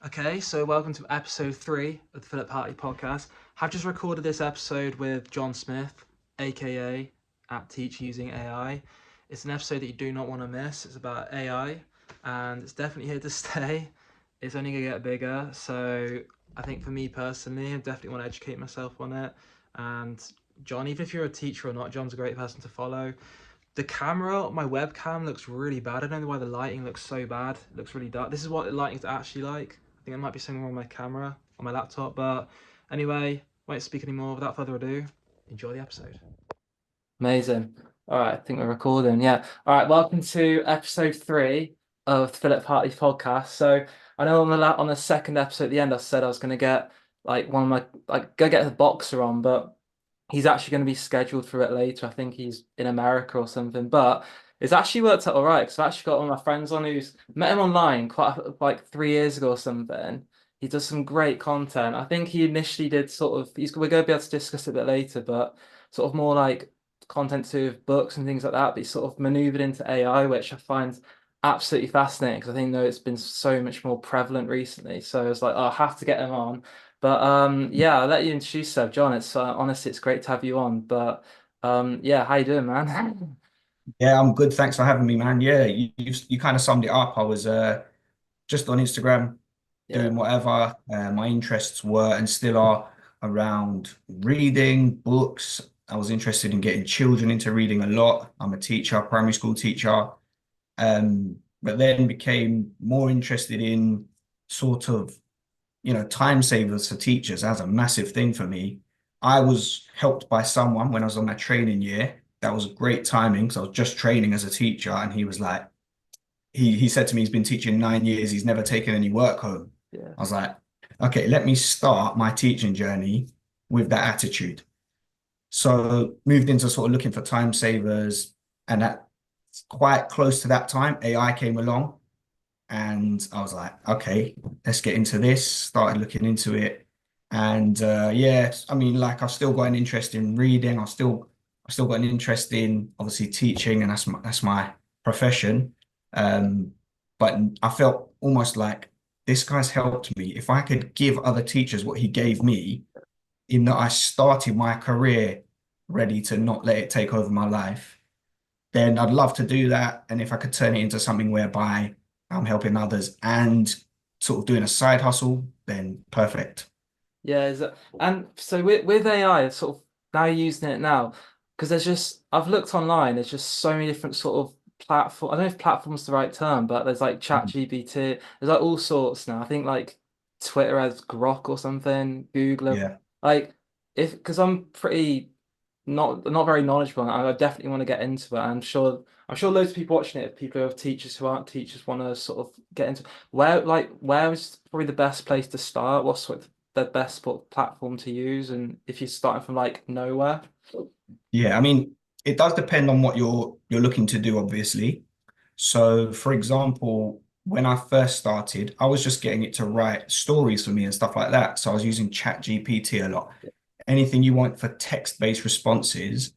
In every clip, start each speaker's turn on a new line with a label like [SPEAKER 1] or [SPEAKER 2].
[SPEAKER 1] Okay, so welcome to episode 3 of the Philip Hartley podcast. I've just recorded this episode with John Smith, aka at Teach Using AI. It's an episode that you do not want to miss. It's about AI and it's definitely here to stay. It's only going to get bigger. So I think for me personally, I definitely want to educate myself on it. And John, even if you're a teacher or not, John's a great person to follow. The camera, my webcam looks really bad. I don't know why the lighting looks so bad. It looks really dark. This is what the lighting's actually like. I think there might be something wrong with my camera on my laptop. But anyway, won't speak anymore. Without further ado, enjoy the episode.
[SPEAKER 2] Amazing. All right, I think we're recording. Yeah. All right, welcome to episode 3 of the Philip Hartley podcast. So I know on the second episode at the end, I said I was going to get like one of my go get the boxer on, but he's actually going to be scheduled for it later. I think he's in America or something, but it's actually worked out all right because I've actually got one of my friends on who's met him online like 3 years ago or something. He does some great content. I think he initially did sort of, we're going to be able to discuss it a bit later, but sort of more like content to do with books and things like that, but he sort of maneuvered into AI, which I find absolutely fascinating because I think it's been so much more prevalent recently. So I was like, oh, I have to get him on. But yeah, I'll let you introduce yourself, John. It's honestly, it's great to have you on. But yeah, how you doing, man?
[SPEAKER 3] Yeah, I'm good. Thanks for having me, man. Yeah, you kind of summed it up. I was just on Instagram
[SPEAKER 2] Yeah,
[SPEAKER 3] doing whatever. My interests were and still are around reading books. I was interested in getting children into reading a lot. I'm a teacher, primary school teacher, but then became more interested in sort of, time savers for teachers as a massive thing for me. I was helped by someone when I was on my training year. That was great timing because I was just training as a teacher, and he was like, he said to me, he's been teaching 9 years, he's never taken any work home.
[SPEAKER 2] yeah,
[SPEAKER 3] I was like, okay, let me start my teaching journey with that attitude. So moved into sort of looking for time savers, and that quite close to that time, AI came along. And I was like, okay, let's get into this. Started looking into it. And yeah, I mean, like I've still got an interest in reading. I've still got an interest in obviously teaching, and that's my profession. Um, but I felt almost like this guy's helped me. If I could give other teachers what he gave me, in that I started my career ready to not let it take over my life, then I'd love to do that. And if I could turn it into something whereby I'm helping others and sort of doing a side hustle, then perfect.
[SPEAKER 2] yeah. And so with AI, it's sort of now you're using it now because there's just I've looked online. There's just so many different sort of platform. I don't know if platform's the right term, but there's like
[SPEAKER 3] Mhm.
[SPEAKER 2] ChatGPT. There's like all sorts now. I think like Twitter has Grok or something. Google,
[SPEAKER 3] Yeah.
[SPEAKER 2] like if because I'm pretty not very knowledgeable, and I definitely want to get into it. I'm sure loads of people watching it, people who have teachers who aren't teachers, want to sort of get into where is probably the best place to start? What's sort of the best sort of platform to use, and if you're starting from like nowhere.
[SPEAKER 3] Yeah. I mean, it does depend on what you're looking to do, obviously. So, for example, when I first started, I was just getting it to write stories for me and stuff like that. So I was using ChatGPT a lot. Anything you want for text-based responses,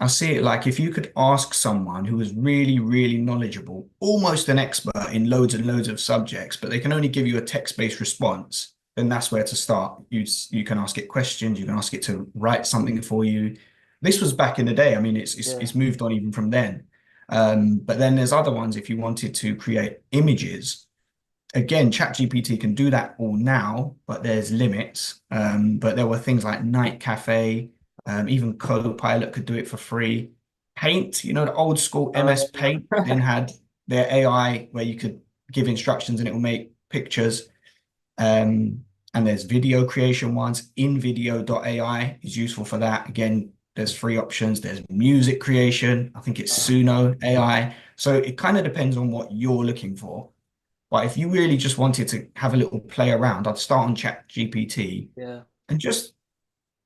[SPEAKER 3] I see it like if you could ask someone who is really, really knowledgeable, almost an expert in loads and loads of subjects, but they can only give you a text-based response, then that's where to start. You can ask it questions, you can ask it to write something for you. This was back in the day. I mean,
[SPEAKER 2] Yeah,
[SPEAKER 3] it's moved on even from then. But then there's other ones if you wanted to create images. Again, ChatGPT can do that all now, but there's limits. But there were things like Night Cafe, even Copilot could do it for free. Paint, the old school MS Paint, then had their AI where you could give instructions and it will make pictures. Um, and there's video creation ones. InVideo.ai is useful for that. Again, there's free options. There's music creation. I think it's Suno AI. So it kind of depends on what you're looking for. But if you really just wanted to have a little play around, I'd start on Chat GPT
[SPEAKER 2] yeah,
[SPEAKER 3] and just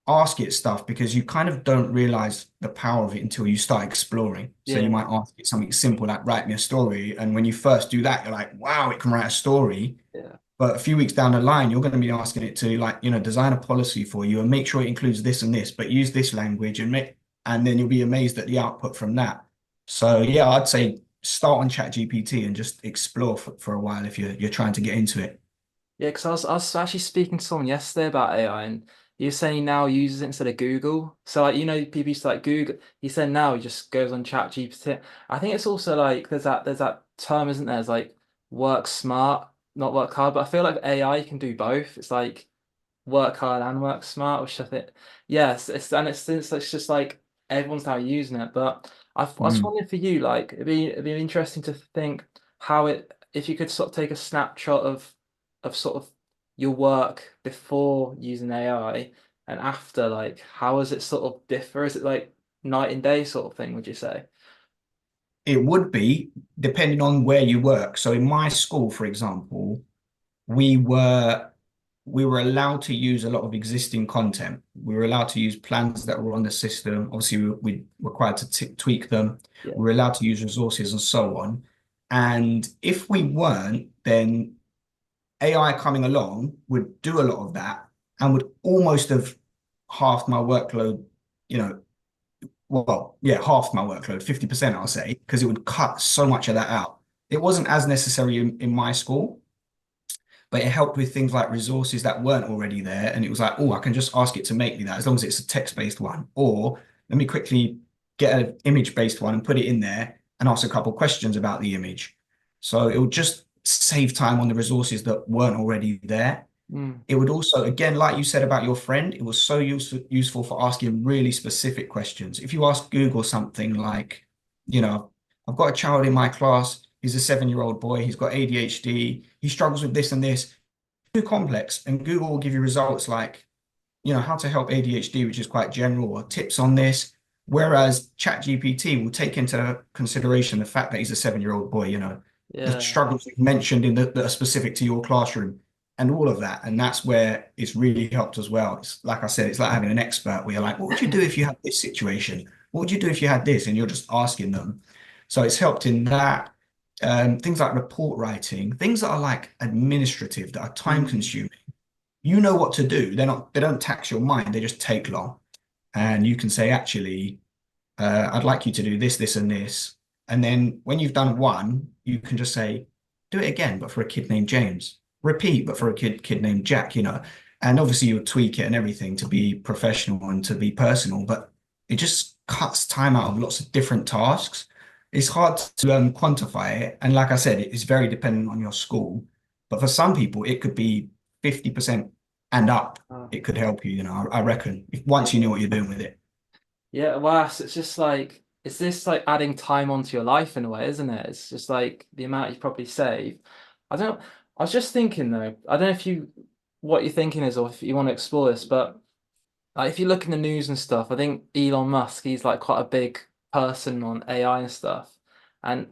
[SPEAKER 3] ask it stuff because you kind of don't realize the power of it until you start exploring. So you
[SPEAKER 2] yeah,
[SPEAKER 3] might ask it something simple like write me a story. And when you first do that, you're like, wow, it can write a story.
[SPEAKER 2] yeah.
[SPEAKER 3] But a few weeks down the line, you're going to be asking it to like, design a policy for you and make sure it includes this and this, but use this language and then you'll be amazed at the output from that. So yeah, I'd say start on ChatGPT and just explore for a while if you're trying to get into it.
[SPEAKER 2] Yeah, because I was actually speaking to someone yesterday about AI, and he was saying he now uses it instead of Google. So like people used to like Google. He said now he just goes on ChatGPT. I think it's also like there's that term, isn't there? It's like work smart, not work hard. But I feel like AI can do both. It's like work hard and work smart, which I think, yes, it's just like everyone's now using it. But I was
[SPEAKER 3] Mm.
[SPEAKER 2] wondering for you, like it'd be interesting to think how it if you could sort of take a snapshot of sort of your work before using AI and after, like how does it sort of differ? Is it like night and day sort of thing, would you say?
[SPEAKER 3] It would be depending on where you work. So in my school, for example, we were we were allowed to use a lot of existing content. We were allowed to use plans that were on the system. Obviously, we required to tweak them.
[SPEAKER 2] Yeah.
[SPEAKER 3] We were allowed to use resources and so on. And if we weren't, then AI coming along would do a lot of that and would almost have halved my workload, you know, well, yeah, half my workload, 50%, I'll say, because it would cut so much of that out. It wasn't as necessary in my school, but it helped with things like resources that weren't already there. And it was like, oh, I can just ask it to make me that as long as it's a text-based one. Or let me quickly get an image-based one and put it in there and ask a couple of questions about the image. So it would just save time on the resources that weren't already there.
[SPEAKER 2] Mm.
[SPEAKER 3] It would also, again, like you said about your friend, it was so useful for asking really specific questions. If you ask Google something like, I've got a child in my class, he's a 7-year-old boy, he's got ADHD, he struggles with this and this, too complex. And Google will give you results like, how to help ADHD, which is quite general, or tips on this. Whereas ChatGPT will take into consideration the fact that he's a 7-year-old boy, the
[SPEAKER 2] Yeah.
[SPEAKER 3] struggles you've mentioned that are specific to your classroom and all of that. And that's where it's really helped as well. It's like I said, it's like having an expert where you're like, what would you do if you had this situation? What would you do if you had this? And you're just asking them. So it's helped in that. Things like report writing, things that are like administrative, that are time
[SPEAKER 2] Mm.
[SPEAKER 3] consuming. You know what to do. They don't tax your mind, they just take long. And you can say, actually, I'd like you to do this, this, and this. And then when you've done one, you can just say, do it again, but for a kid named James. Repeat, but for a kid named Jack. And obviously you tweak it and everything to be professional and to be personal, but it just cuts time out of lots of different tasks. It's hard to quantify it. And like I said, it's very dependent on your school. But for some people, it could be 50% and up.
[SPEAKER 2] Oh,
[SPEAKER 3] It could help you, I reckon, if once you know
[SPEAKER 2] yeah.
[SPEAKER 3] what you're doing with it.
[SPEAKER 2] Yeah, well, it's just like it's this like adding time onto your life in a way, isn't it? It's just like the amount you probably save. I don't. I was just thinking though. I don't know if you what you're thinking is, or if you want to explore this, but like if you look in the news and stuff, I think Elon Musk, he's like quite a big person on AI and stuff, and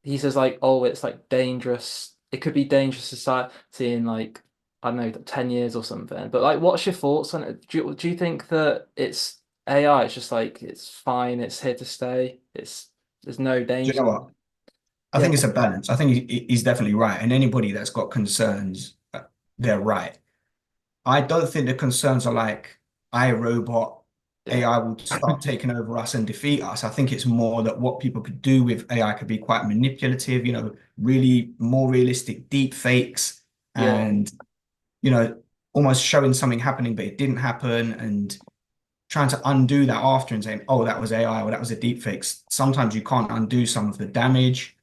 [SPEAKER 2] he says like, oh, it's like dangerous. It could be dangerous society in like I don't know, 10 years or something. But like, what's your thoughts on it? Do you think that it's AI? It's just like it's fine. It's here to stay. There's no
[SPEAKER 3] Do you
[SPEAKER 2] danger.
[SPEAKER 3] know what? I
[SPEAKER 2] Yeah,
[SPEAKER 3] think it's a balance. I think he's definitely right. And anybody that's got concerns, they're right. I don't think the concerns are like iRobot,
[SPEAKER 2] yeah,
[SPEAKER 3] AI will start taking over us and defeat us. I think it's more that what people could do with AI could be quite manipulative, really more realistic deep fakes
[SPEAKER 2] yeah,
[SPEAKER 3] and, you know, almost showing something happening, but it didn't happen and trying to undo that after and saying, oh, that was AI or that was a deep fake. Sometimes you can't undo some of the damage.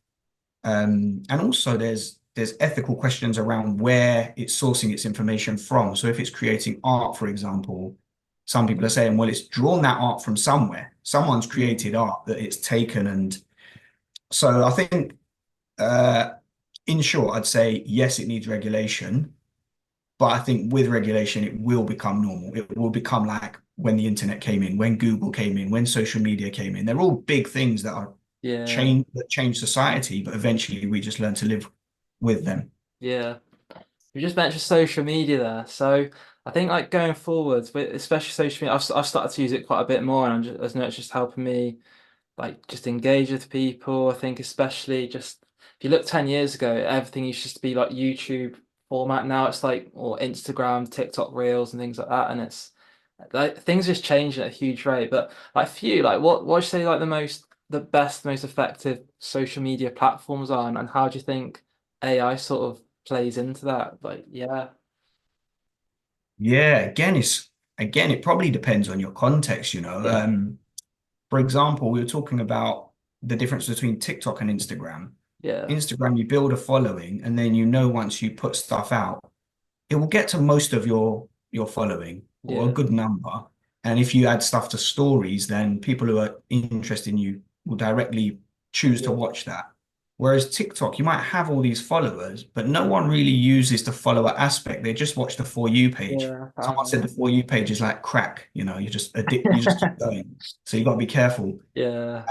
[SPEAKER 3] And also there's ethical questions around where it's sourcing its information from. So if it's creating art, for example, some people are saying, well, it's drawn that art from somewhere. Someone's
[SPEAKER 2] mm,
[SPEAKER 3] created art that it's taken. And so I think, uh, in short, I'd say, yes, it needs regulation. But I think with regulation, it will become normal. It will become like when the internet came in, when Google came in, when social media came in. They're all big things
[SPEAKER 2] yeah,
[SPEAKER 3] that change society, but eventually we just learn to live with them.
[SPEAKER 2] yeah. You just mentioned social media there, so I think like going forwards, with especially social media, I've started to use it quite a bit more, and I know it's just helping me like just engage with people. I think especially just if you look 10 years ago, everything used to just be like YouTube format. Now it's like or Instagram, TikTok Reels and things like that. And it's like things just changed at a huge rate. But like for you, like what would you say like the best, most effective social media platforms are and how do you think AI sort of plays into that. But yeah,
[SPEAKER 3] Yeah, again, it probably depends on your context, you know.
[SPEAKER 2] yeah,
[SPEAKER 3] For example, we were talking about the difference between TikTok and Instagram.
[SPEAKER 2] yeah,
[SPEAKER 3] Instagram, you build a following, and then you know once you put stuff out, it will get to most of your following or a
[SPEAKER 2] yeah,
[SPEAKER 3] good number. And if you add stuff to stories, then people who are interested in you will directly choose to
[SPEAKER 2] yeah,
[SPEAKER 3] watch that. Whereas TikTok, you might have all these followers, but no one really uses the follower aspect. They just watch the For You page.
[SPEAKER 2] yeah. I
[SPEAKER 3] Someone
[SPEAKER 2] found
[SPEAKER 3] said the For You page is like crack, you know, you just addict, you just keep
[SPEAKER 2] that.
[SPEAKER 3] going. So you got to be careful.
[SPEAKER 2] Yeah,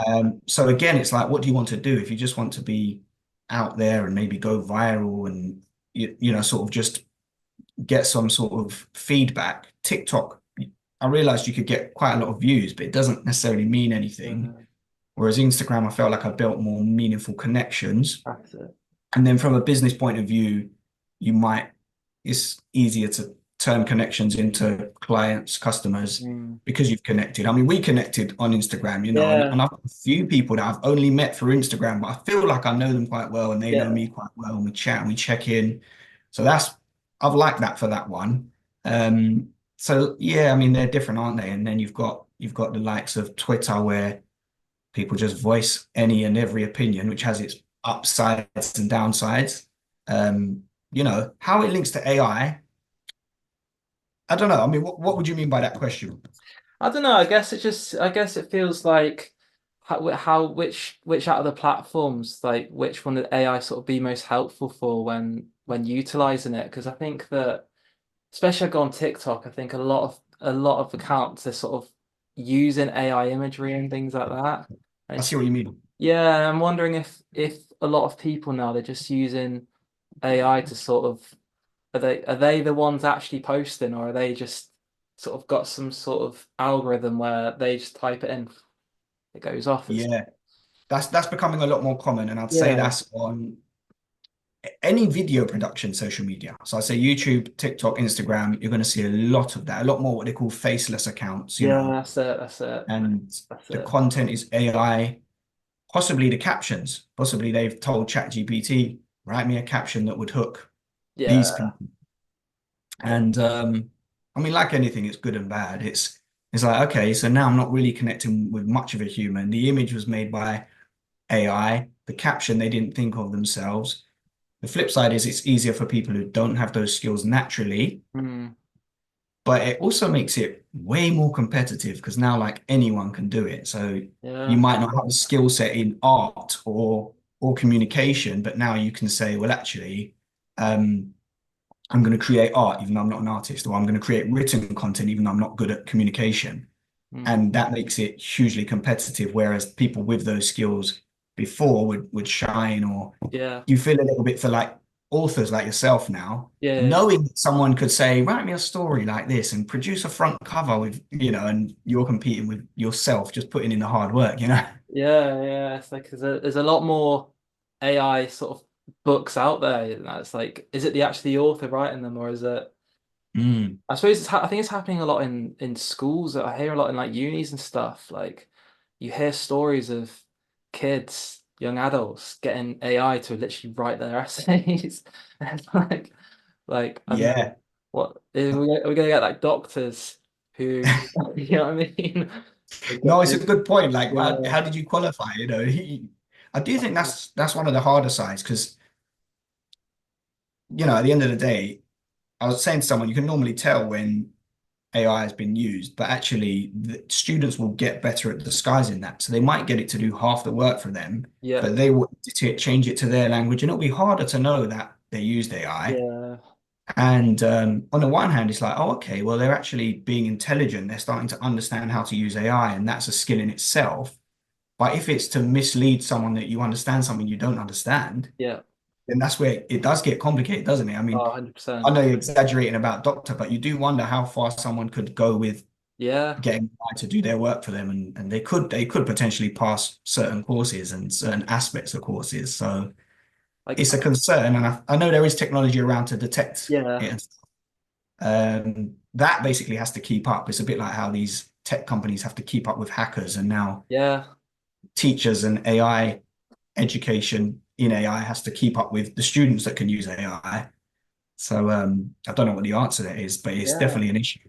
[SPEAKER 3] So again, it's like, what do you want to do? If you just want to be out there and maybe go viral and you know, sort of just get some sort of feedback. TikTok, I realized you could get quite a lot of views, but it doesn't necessarily mean anything.
[SPEAKER 2] uh,
[SPEAKER 3] Whereas Instagram, I felt like I built more meaningful connections.
[SPEAKER 2] that's it.
[SPEAKER 3] And then from a business point of view, you might, it's easier to turn connections into clients, customers,
[SPEAKER 2] Mm.
[SPEAKER 3] because you've connected. I mean, we connected on Instagram, you know,
[SPEAKER 2] Yeah,
[SPEAKER 3] and I've got a few people that I've only met through Instagram, but I feel like I know them quite well and they know
[SPEAKER 2] yeah,
[SPEAKER 3] me quite well and we chat and we check in. So I've liked that for that one. So yeah, I mean, they're different, aren't they? And then you've got the likes of Twitter where people just voice any and every opinion, which has its upsides and downsides. You know, how it links to I don't know. I mean, what would you mean by that question?
[SPEAKER 2] I don't know. I guess it feels like how which out of the platforms, like which one did AI sort of be most helpful for when utilizing it? Because I think that, especially I go on TikTok, I think a lot of accounts are sort of using AI imagery and things like that. And
[SPEAKER 3] I
[SPEAKER 2] it's,
[SPEAKER 3] see what you mean.
[SPEAKER 2] yeah, I'm wondering if a lot of people now they're just using AI to sort of are they the ones actually posting, or are they just sort of got some sort of algorithm where they just type it in, it goes off? It's
[SPEAKER 3] Yeah, that's becoming a lot more common, and I'd say
[SPEAKER 2] yeah,
[SPEAKER 3] that's on any video production social media. So I say YouTube, TikTok, Instagram, you're going to see a lot of that, a lot more what they call faceless accounts, you
[SPEAKER 2] yeah,
[SPEAKER 3] know,
[SPEAKER 2] that's it, that's it,
[SPEAKER 3] and
[SPEAKER 2] that's
[SPEAKER 3] the
[SPEAKER 2] it.
[SPEAKER 3] content is AI, possibly the captions, possibly they've told ChatGPT, write me a caption that would hook these
[SPEAKER 2] Yeah,
[SPEAKER 3] people.
[SPEAKER 2] yeah,
[SPEAKER 3] And I mean, like anything, it's good and bad. It's like, okay, so now I'm not really connecting with much of a human. The image was made by AI, the caption they didn't think of themselves. The flip side is it's easier for people who don't have those skills naturally,
[SPEAKER 2] mm,
[SPEAKER 3] but it also makes it way more competitive because now like anyone can do it. So you
[SPEAKER 2] yeah,
[SPEAKER 3] might not have a skill set in art or communication, but now you can say, well, actually, um, I'm going to create art even though I'm not an artist, or I'm going to create written content even though I'm not good at communication.
[SPEAKER 2] mm,
[SPEAKER 3] And that makes it hugely competitive. Whereas people with those skills before would shine, or
[SPEAKER 2] yeah,
[SPEAKER 3] you feel a little bit for like authors like yourself now,
[SPEAKER 2] yeah,
[SPEAKER 3] knowing that someone could say, write me a story like this and produce a front cover with, you know, and you're competing with yourself, just putting in the hard work, you know?
[SPEAKER 2] yeah, yeah. It's like there's a lot more AI sort of books out there. And it's like, is it the actually the author writing them, or is it?
[SPEAKER 3] Mm,
[SPEAKER 2] I suppose I think it's happening a lot in schools. I hear a lot in like unis and stuff. Like you hear stories of kids, young adults getting AI to literally write their essays. And like I don't know
[SPEAKER 3] yeah.
[SPEAKER 2] what are we gonna get like doctors who you know what I mean? They've got
[SPEAKER 3] No, it's a
[SPEAKER 2] to,
[SPEAKER 3] good point. Like,
[SPEAKER 2] yeah,
[SPEAKER 3] how did you qualify? You know, I do think that's one of the harder sides because, you know, at the end of the day, I was saying to someone, you can normally tell when AI has been used, but actually the students will get better at disguising that. So they might get it to do half the work for them,
[SPEAKER 2] yeah,
[SPEAKER 3] but they will change it to their language, and it'll be harder to know that they used AI.
[SPEAKER 2] yeah,
[SPEAKER 3] And on the one hand, it's like, oh, okay, well, they're actually being intelligent. They're starting to understand how to use AI, and that's a skill in itself. But if it's to mislead someone that you understand something you don't understand,
[SPEAKER 2] yeah.
[SPEAKER 3] then that's where it does get complicated, doesn't it? I mean,
[SPEAKER 2] Oh,
[SPEAKER 3] I
[SPEAKER 2] 100%.
[SPEAKER 3] know you're exaggerating about doctor, but you do wonder how far someone could go with
[SPEAKER 2] Yeah.
[SPEAKER 3] getting AI to do their work for them, and they could potentially pass certain courses and certain aspects of courses. So
[SPEAKER 2] Like
[SPEAKER 3] it's a concern, and I know there is technology around to detect
[SPEAKER 2] yeah,
[SPEAKER 3] it. That basically has to keep up. It's a bit like how these tech companies have to keep up with hackers, and now
[SPEAKER 2] yeah,
[SPEAKER 3] teachers and AI education in AI has to keep up with the students that can use AI. So I don't know what the answer to that is, but it's
[SPEAKER 2] Yeah.
[SPEAKER 3] definitely an issue.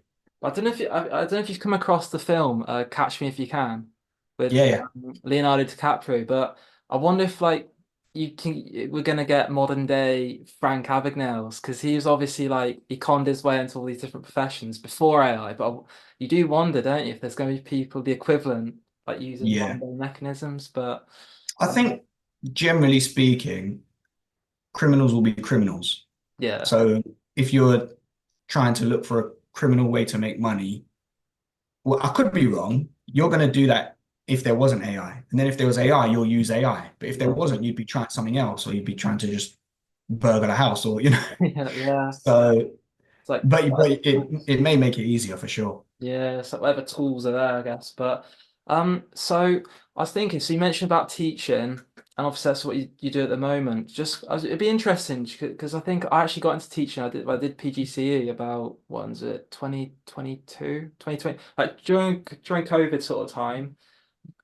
[SPEAKER 2] I don't know if you've come across the film Catch Me If You Can with
[SPEAKER 3] Yeah, yeah,
[SPEAKER 2] Leonardo DiCaprio, but I wonder if like you can we're gonna get modern day Frank Abagnale's because he was obviously like he conned his way into all these different professions before AI, but you do wonder, don't you, if there's going to be people the equivalent like using modern
[SPEAKER 3] yeah.
[SPEAKER 2] day mechanisms, but
[SPEAKER 3] I think generally speaking, criminals will be criminals.
[SPEAKER 2] yeah,
[SPEAKER 3] So if you're trying to look for a criminal way to make money, well, I could be wrong. You're going to do that if there wasn't AI. And then if there was AI, you'll use AI. But if there
[SPEAKER 2] yeah,
[SPEAKER 3] wasn't, you'd be trying something else, or you'd be trying to just burgle a house, or
[SPEAKER 2] yeah, yeah.
[SPEAKER 3] So,
[SPEAKER 2] It's like
[SPEAKER 3] but
[SPEAKER 2] whatever
[SPEAKER 3] it may make it easier for sure.
[SPEAKER 2] yeah, so whatever tools are there, I guess. But so I was thinking, so you mentioned about teaching, and obviously that's what you do at the moment. It'd be interesting because I think I actually got into teaching. I did PGCE about what was it, 2022, 2020, like during COVID sort of time.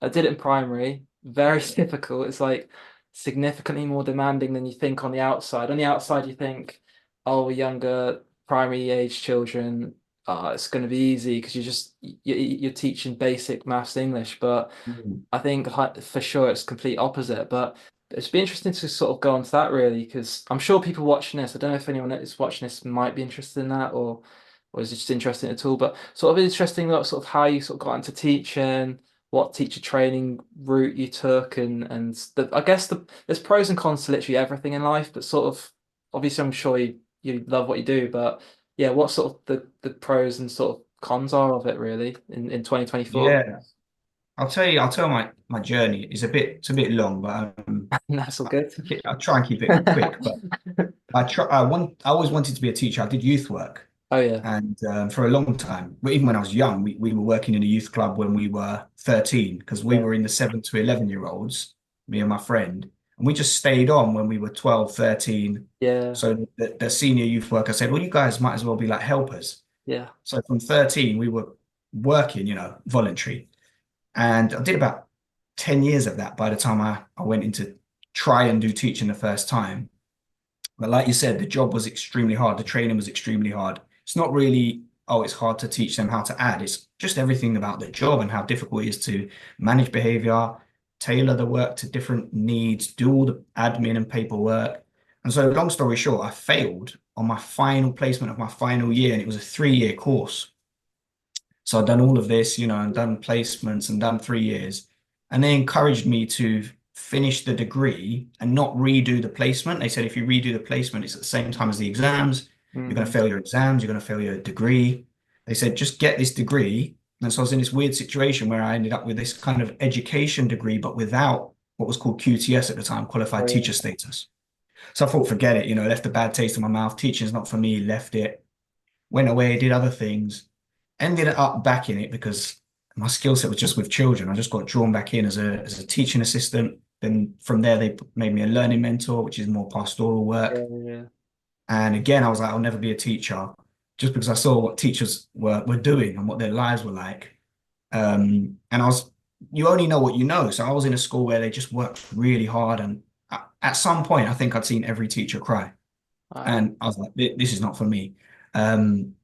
[SPEAKER 2] I did it in primary. Very difficult. It's like significantly more demanding than you think on the outside. On the outside, you think, oh, younger primary age children, it's going to be easy because you're teaching basic maths, English. But
[SPEAKER 3] Mm.
[SPEAKER 2] I think for sure it's complete opposite. But it'd be interesting to sort of go on to that really because I'm sure people watching this. I don't know if anyone that is watching this might be interested in that or is it just interesting at all. But sort of interesting, like, sort of how you sort of got into teaching what teacher training route you took I guess there's pros and cons to literally everything in life, but sort of obviously I'm sure you love what you do, but yeah, what sort of the pros and sort of cons are of it really in 2024?
[SPEAKER 3] Yeah, I'll tell my journey. It's a bit long, but
[SPEAKER 2] That's all good.
[SPEAKER 3] I'll try and keep it quick. But I always wanted to be a teacher. I did youth work.
[SPEAKER 2] Oh yeah.
[SPEAKER 3] And for a long time, but even when I was young, we were working in a youth club when we were 13 because we
[SPEAKER 2] Yeah.
[SPEAKER 3] were in the 7 to 11-year-olds, me and my friend. And we just stayed on when we were 12, 13.
[SPEAKER 2] Yeah.
[SPEAKER 3] So the senior youth worker said, well, you guys might as well be like helpers.
[SPEAKER 2] Yeah.
[SPEAKER 3] So from 13, we were working, voluntary. And I did about 10 years of that by the time I went into try and do teaching the first time. But like you said, the job was extremely hard. The training was extremely hard. It's not really, oh, it's hard to teach them how to add. It's just everything about the job and how difficult it is to manage behavior, tailor the work to different needs, do all the admin and paperwork. And so, long story short, I failed on my final placement of my final year, and it was a 3-year course. So I'd done all of this, and done placements and done 3 years. And they encouraged me to finish the degree and not redo the placement. They said if you redo the placement, it's at the same time as the exams. You're going to
[SPEAKER 2] Mm.
[SPEAKER 3] fail your exams, you're going to fail your degree. They said just get this degree. And so I was in this weird situation where I ended up with this kind of education degree, but without what was called QTS at the time, qualified
[SPEAKER 2] Oh
[SPEAKER 3] teacher status. So I thought, forget it, left a bad taste in my mouth. Teaching's not for me, left it, went away, did other things, ended up back in it because my skill set was just with children. I just got drawn back in as a teaching assistant. Then from there, they made me a learning mentor, which is more pastoral
[SPEAKER 2] yeah.
[SPEAKER 3] work.
[SPEAKER 2] Yeah.
[SPEAKER 3] And again, I was like, I'll never be a teacher just because I saw what teachers were doing and what their lives were like. And you only know what you know. So I was in a school where they just worked really hard. And at some point, I think I'd seen every teacher cry.
[SPEAKER 2] Wow.
[SPEAKER 3] And I was like, this is not for me. Um,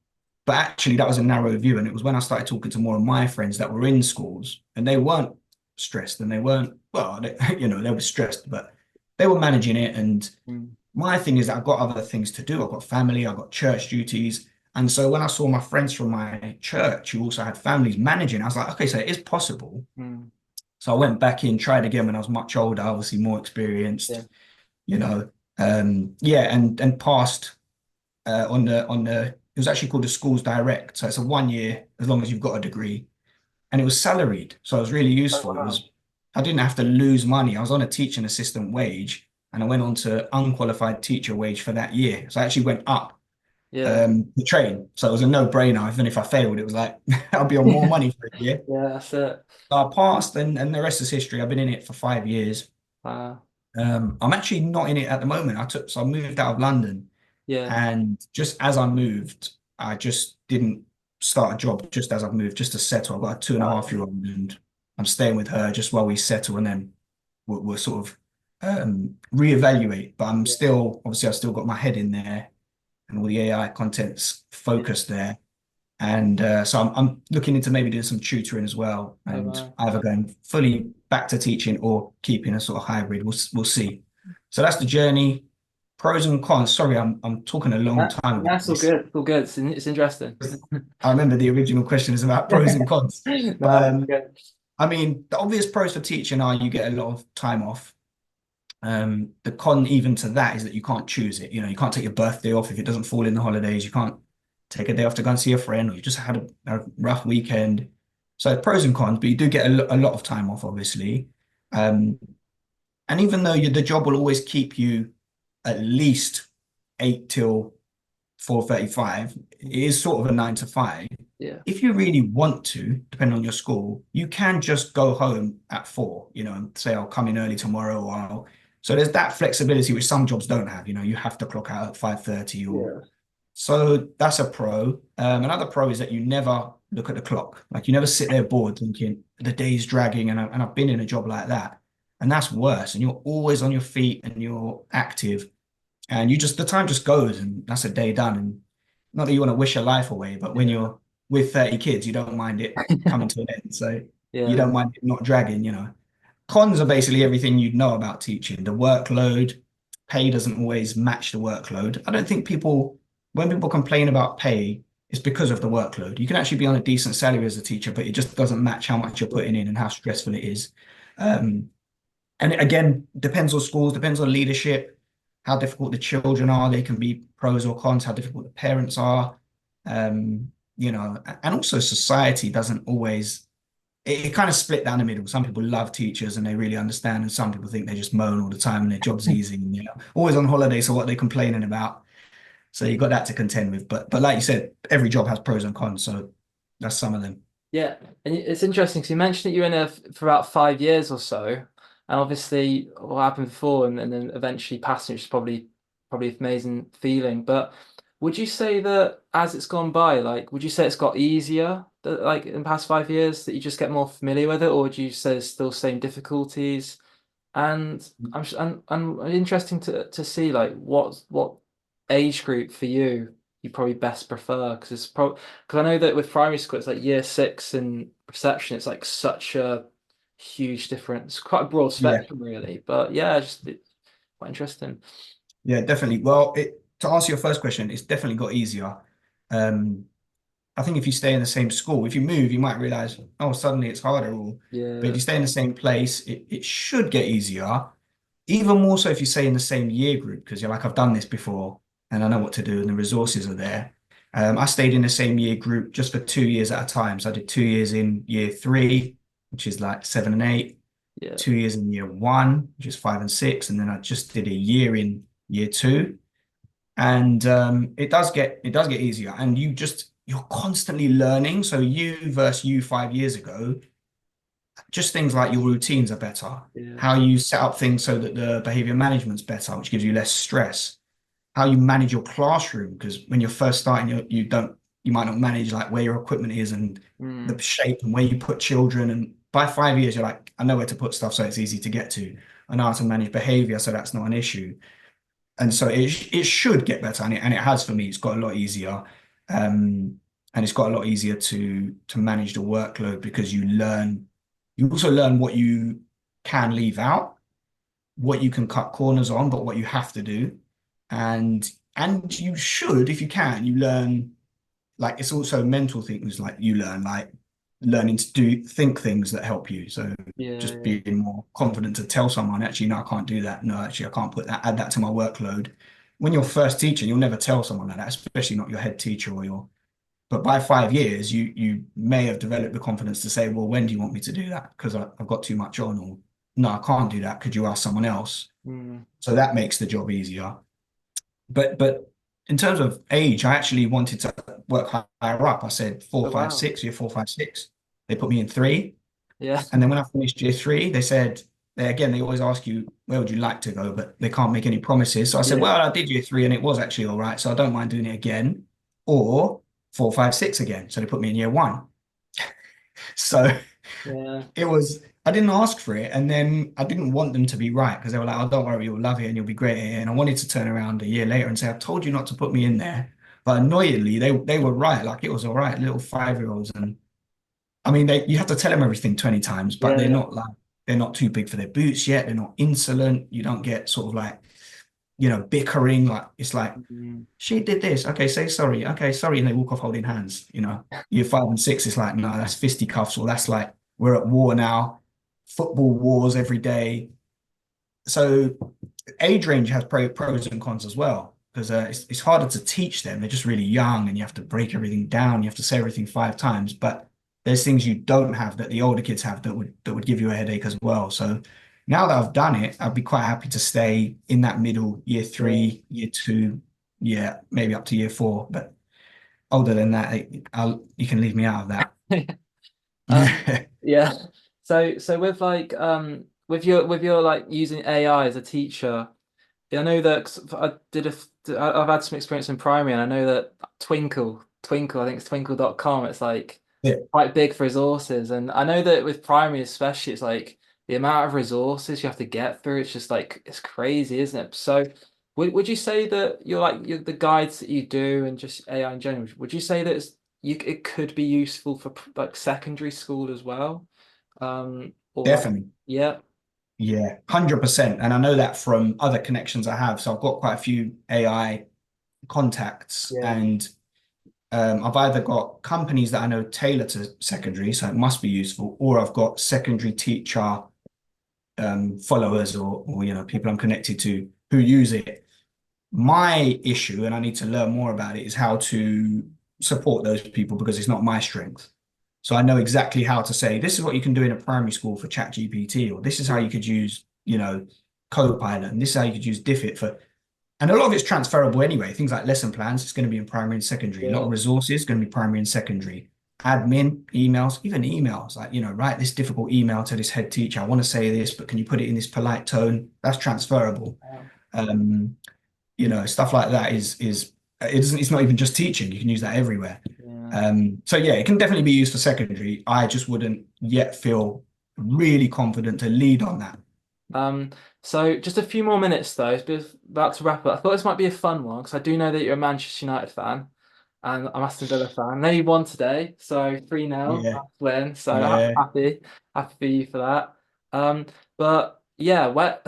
[SPEAKER 3] but actually, that was a narrow view. And it was when I started talking to more of my friends that were in schools and they weren't stressed and they weren't, well, they were stressed, but they were managing it. And
[SPEAKER 2] Mm.
[SPEAKER 3] my thing is that I've got other things to do. I've got family, I've got church duties. And so when I saw my friends from my church who also had families managing, I was like, okay, so it is possible.
[SPEAKER 2] Mm.
[SPEAKER 3] So I went back in, tried again when I was much older, obviously more
[SPEAKER 2] Yeah.
[SPEAKER 3] experienced, you know. Yeah, and passed on the it was actually called the Schools Direct. So it's a 1 year as long as you've got a degree. And it was salaried. So it was really
[SPEAKER 2] Oh
[SPEAKER 3] useful.
[SPEAKER 2] wow.
[SPEAKER 3] I didn't have to lose money. I was on a teaching assistant wage and I went on to unqualified teacher wage for that year. So I actually went up
[SPEAKER 2] Yeah.
[SPEAKER 3] the train. So it was a no-brainer. Even if I failed, it was like I'll be on more money for a year.
[SPEAKER 2] Yeah, that's it.
[SPEAKER 3] So I passed and the rest is history. I've been in it for 5 years.
[SPEAKER 2] Wow.
[SPEAKER 3] I'm actually not in it at the moment. So I moved out of London.
[SPEAKER 2] Yeah.
[SPEAKER 3] And just as I moved, I just didn't start a job just as I've moved, just to settle. I've got a two and a
[SPEAKER 2] Right.
[SPEAKER 3] half year old and I'm staying with her just while we settle and then we're sort of reevaluate. But I'm
[SPEAKER 2] Yeah.
[SPEAKER 3] still, obviously, I've still got my head in there and all the AI content's
[SPEAKER 2] Yeah.
[SPEAKER 3] focused there. And so I'm looking into maybe doing some tutoring as well,
[SPEAKER 2] Oh,
[SPEAKER 3] and
[SPEAKER 2] wow.
[SPEAKER 3] either going fully back to teaching or keeping a sort of hybrid. We'll see. So that's the journey. Pros and cons. Sorry, I'm talking a long time about
[SPEAKER 2] That's all
[SPEAKER 3] this.
[SPEAKER 2] good. All good. It's interesting.
[SPEAKER 3] I remember the original question is about pros and cons. But
[SPEAKER 2] No, good.
[SPEAKER 3] I mean, the obvious pros for teaching are you get a lot of time off. The con even to that is that you can't choose it. You know, you can't take your birthday off if it doesn't fall in the holidays. You can't take a day off to go and see a friend, or you just had a rough weekend. So pros and cons, but you do get a lot of time off, obviously. Um, and even though the job will always keep you at least 8 till 4:35, it is sort of a 9 to 5.
[SPEAKER 2] Yeah.
[SPEAKER 3] If you really want to, depending on your school, you can just go home at 4, and say I'll come in early tomorrow, or so there's that flexibility which some jobs don't have. You have to clock out at 5:30 or
[SPEAKER 2] Yeah.
[SPEAKER 3] so that's a pro. Another pro is that you never look at the clock. Like you never sit there bored thinking the day's dragging, and I've been in a job like that. And that's worse. And you're always on your feet and you're active, and the time just goes, and that's a day done. And not that you want to wish your life away, but when
[SPEAKER 2] Yeah.
[SPEAKER 3] you're with 30 kids, you don't mind it coming to an end. So you
[SPEAKER 2] Yeah.
[SPEAKER 3] don't mind it not dragging. Cons are basically everything you'd know about teaching. The workload, pay doesn't always match the workload. I don't think when people complain about pay, it's because of the workload. You can actually be on a decent salary as a teacher, but it just doesn't match how much you're putting in and how stressful it is. Um, and again, depends on schools, depends on leadership, how difficult the children are. They can be pros or cons, how difficult the parents are. And also society doesn't always, it kind of split down the middle. Some people love teachers and they really understand, and some people think they just moan all the time and their job's easy and always on holiday. So what are they complaining about? So you got that to contend with. But like you said, every job has pros and cons. So that's some of them.
[SPEAKER 2] Yeah, and it's interesting because you mentioned that you're in there for about 5 years or so, and obviously what happened before, and then eventually passing, which is probably an amazing feeling. But would you say that as it's gone by, like, would you say it's got easier, like in the past 5 years, that you just get more familiar with it, or would you say it's still same difficulties? And I'm interesting to see like what age group for you probably best prefer, because because I know that with primary school it's like year 6 and reception, it's like such a huge difference, quite a broad
[SPEAKER 3] Yeah,
[SPEAKER 2] spectrum really, but yeah, just it's quite interesting.
[SPEAKER 3] yeah, definitely. Well, to answer your first question, it's definitely got easier. Um, I think if you stay in the same school, if you move, you might realize, oh, suddenly it's harder. But if
[SPEAKER 2] Yeah,
[SPEAKER 3] you stay in the same place, it should get easier. Even more so if you stay in the same year group, because you're like, I've done this before and I know what to do and the resources are there. I stayed in the same year group just for 2 years at a time. So I did 2 years in year 3, which is like 7 and 8,
[SPEAKER 2] yeah,
[SPEAKER 3] 2 years in year 1, which is 5 and 6, and then I just did a year in year 2. And it does get easier, and you're constantly learning. So you versus you 5 years ago, just things like your routines are better,
[SPEAKER 2] yeah,
[SPEAKER 3] how you set up things so that the behavior management's better, which gives you less stress, how you manage your classroom, because when you're first starting, you might not manage like where your equipment is and the
[SPEAKER 2] mm,
[SPEAKER 3] shape and where you put children. And by 5 years, you're like, I know where to put stuff, so it's easy to get to. I know how to manage behavior, so that's not an issue. And so it should get better, and it has for me. It's got a lot easier, and it's got a lot easier to manage the workload, because you also learn what you can leave out, what you can cut corners on, but what you have to do. And you should, if you can, you learn, like, it's also mental things, like you learn, like learning to think things that help you. So just
[SPEAKER 2] yeah,
[SPEAKER 3] being more confident to tell someone, actually, no, I can't do that. No, actually, I can't add that to my workload. When you're first teaching, you'll never tell someone like that, especially not your head teacher but by 5 years, you may have developed the confidence to say, well, when do you want me to do that? Because I've got too much on, or no, I can't do that. Could you ask someone else?
[SPEAKER 2] mm.
[SPEAKER 3] So that makes the job easier. But in terms of age, I actually wanted to work higher up. I said four,
[SPEAKER 2] Oh
[SPEAKER 3] five,
[SPEAKER 2] wow,
[SPEAKER 3] six, year 4, 5, 6. They put me in 3.
[SPEAKER 2] yeah,
[SPEAKER 3] And then when I finished year 3, they said, they always ask you, where would you like to go? But they can't make any promises. So I said,
[SPEAKER 2] yeah,
[SPEAKER 3] well, I did year 3 and it was actually all right. So I don't mind doing it again, or 4, 5, 6 again. So they put me in year 1. So
[SPEAKER 2] Yeah.
[SPEAKER 3] It was, I didn't ask for it. And then I didn't want them to be right because they were like, oh, don't worry, you'll love it and you'll be great at it. And I wanted to turn around a year later and say, I told you not to put me in there. But annoyingly, they were right. Like it was all right, little 5-year-olds. And I mean, you have to tell them everything 20 times, but they're
[SPEAKER 2] Yeah.
[SPEAKER 3] not like, they're not too big for their boots yet. They're not insolent. You don't get sort of like, you know, bickering. Like it's like,
[SPEAKER 2] Mm.
[SPEAKER 3] she did this. Okay, say sorry. Okay, sorry. And they walk off holding hands. You know, year 5 and 6, it's like, no, that's fisticuffs, or that's like, we're at war now, football wars every day. So age range has pros and cons as well, because it's harder to teach them. They're just really young and you have to break everything down. You have to say everything 5 times. But there's things you don't have that the older kids have that would give you a headache as well. So now that I've done it, I'd be quite happy to stay in that middle year
[SPEAKER 2] Yeah.
[SPEAKER 3] 3, year 2, yeah, maybe up to year 4. But older than that, you can leave me out of
[SPEAKER 2] Um,
[SPEAKER 3] that.
[SPEAKER 2] yeah. So with like with your like using AI as a teacher, yeah, I know that 'cause I've had some experience in primary, and I know that Twinkle, I think it's twinkle.com, it's like
[SPEAKER 3] Yeah,
[SPEAKER 2] quite big for resources. And I know that with primary especially, it's like the amount of resources you have to get through, it's just like it's crazy, isn't it? So would you say that the guides that you do and just AI in general, would you say that it could be useful for like secondary school as well? Or like
[SPEAKER 3] definitely.
[SPEAKER 2] yeah,
[SPEAKER 3] Yeah, 100%. And I know that from other connections I have. So I've got quite a few AI contacts,
[SPEAKER 2] yeah,
[SPEAKER 3] and I've either got companies that I know tailor to secondary, so it must be useful, or I've got secondary teacher followers, or you know, people I'm connected to who use it. My issue, and I need to learn more about it, is how to support those people because it's not my strength. So I know exactly how to say, this is what you can do in a primary school for ChatGPT, or this is how
[SPEAKER 2] yeah,
[SPEAKER 3] you could use, you know, Copilot, and this is how you could use Diffit for. And a lot of it's transferable anyway. Things like lesson plans, it's going to be in primary and secondary. A lot of
[SPEAKER 2] yeah,
[SPEAKER 3] resources going to be primary and secondary. Admin, emails, even emails, like, you know, write this difficult email to this head teacher. I want to say this, but can you put it in this polite tone? That's transferable. Um, you know, stuff like that is it's not even just teaching. You can use that everywhere.
[SPEAKER 2] yeah.
[SPEAKER 3] So yeah, it can definitely be used for secondary. I just wouldn't yet feel really confident to lead on that.
[SPEAKER 2] Um, so just a few more minutes though. About to wrap up. I thought this might be a fun one because I do know that you're a Manchester United fan and I'm Aston Villa fan. I know you won today, so 3-0
[SPEAKER 3] Yeah,
[SPEAKER 2] nice win. So
[SPEAKER 3] yeah,
[SPEAKER 2] happy for you for that. But yeah, where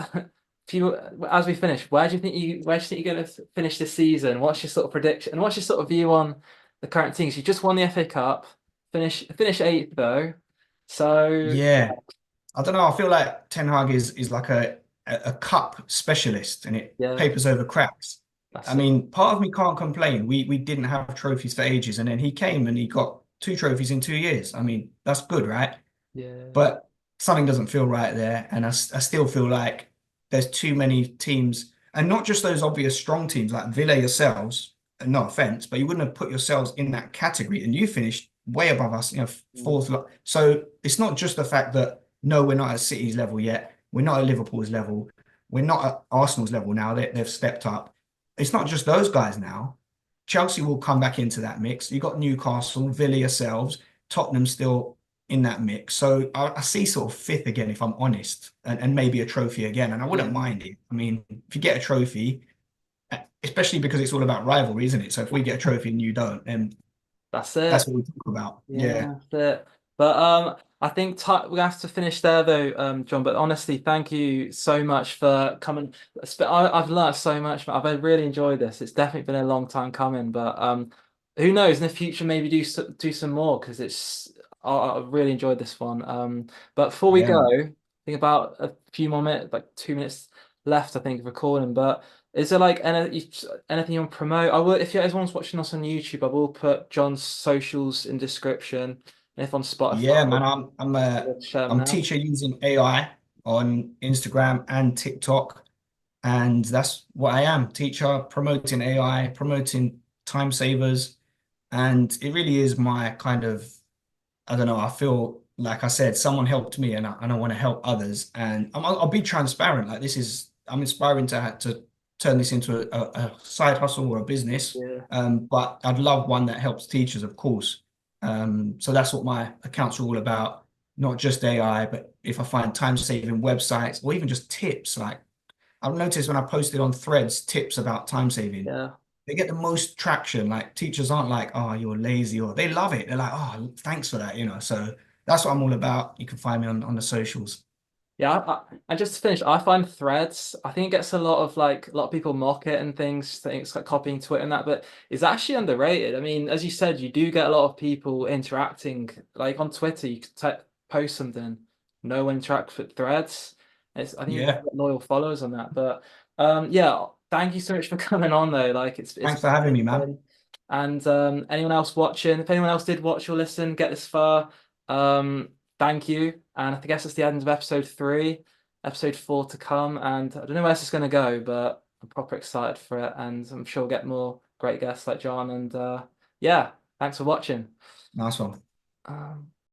[SPEAKER 2] if you as we finish, where do you think you're going to finish this season? What's your sort of prediction and what's your sort of view on the current teams? You just won the FA Cup, finish eighth though. So
[SPEAKER 3] yeah. I don't know. I feel like Ten Hag is like a cup specialist, and it
[SPEAKER 2] yeah,
[SPEAKER 3] papers over cracks. I
[SPEAKER 2] that's it.
[SPEAKER 3] mean, part of me can't complain. We didn't have trophies for ages, and then he came and he got 2 trophies in 2 years. I mean, that's good, right?
[SPEAKER 2] Yeah.
[SPEAKER 3] But something doesn't feel right there. And I still feel like there's too many teams, and not just those obvious strong teams like Villa yourselves, and no offense, but you wouldn't have put yourselves in that category, and you finished way above us, you know,
[SPEAKER 2] Mm.
[SPEAKER 3] fourth. So it's not just the fact that no, we're not at City's level yet. We're not at Liverpool's level. We're not at Arsenal's level now. They've stepped up. It's not just those guys now. Chelsea will come back into that mix. You've got Newcastle, Villa yourselves, Tottenham still in that mix. So I see sort of fifth again, if I'm honest, and maybe a trophy again. And I wouldn't
[SPEAKER 2] Yeah,
[SPEAKER 3] mind it. I mean, if you get a trophy, especially because it's all about rivalry, isn't it? So if we get a trophy and you don't, then
[SPEAKER 2] that's
[SPEAKER 3] that's
[SPEAKER 2] it.
[SPEAKER 3] what we talk about. Yeah.
[SPEAKER 2] Yeah, that's it. But I think we have to finish there though, John. But honestly, thank you so much for coming. I've learned so much. I've really enjoyed this. It's definitely been a long time coming. But who knows? In the future, maybe do some more because I really enjoyed this one. But before we
[SPEAKER 3] Yeah,
[SPEAKER 2] go,
[SPEAKER 3] man.
[SPEAKER 2] I think about a few more minutes, like 2 minutes left, I think, of recording. But is there like anything you want to promote? I will, if everyone's watching us on YouTube, I will put John's socials in description. And if on
[SPEAKER 3] Yeah,
[SPEAKER 2] Spotify,
[SPEAKER 3] man.
[SPEAKER 2] I'll share them
[SPEAKER 3] I'm
[SPEAKER 2] now.
[SPEAKER 3] teacher using AI on Instagram and TikTok. And that's what I am, teacher, promoting AI, promoting time savers. And it really is my kind of, I don't know, I feel like I said, someone helped me and I want to help others. And I'll be transparent. Like I'm inspiring to turn this into a side hustle or a business.
[SPEAKER 2] Yeah.
[SPEAKER 3] But I'd love one that helps teachers, of course. So that's what my accounts are all about. not just AI, but if I find time-saving websites or even just tips, like I've noticed when I posted on Threads tips about time saving,
[SPEAKER 2] Yeah.
[SPEAKER 3] they get the most traction. Like teachers aren't like, oh, you're lazy, or they love it. They're like, oh, thanks for that, you know. So that's what I'm all about. You can find me on the socials.
[SPEAKER 2] Yeah, and just to finish, I find Threads, I think it gets a lot of like a lot of people mock it and things, think it's like copying Twitter and that, but it's actually underrated. I mean, as you said, you do get a lot of people interacting. Like on Twitter, you could post something, no one interacts with Threads. I think you
[SPEAKER 3] Yeah.
[SPEAKER 2] get loyal followers on that. But yeah, thank you so much for coming on though. Like it's
[SPEAKER 3] Thanks for having me, man.
[SPEAKER 2] been. And anyone else watching, if anyone else did watch or listen, get this far. Um, Thank you. And I guess it's the end of episode 3, episode 4 to come. And I don't know where this is going to go, but I'm proper excited for it. And I'm sure we'll get more great guests like John. And yeah, thanks for watching.
[SPEAKER 3] Nice one.
[SPEAKER 2] Um,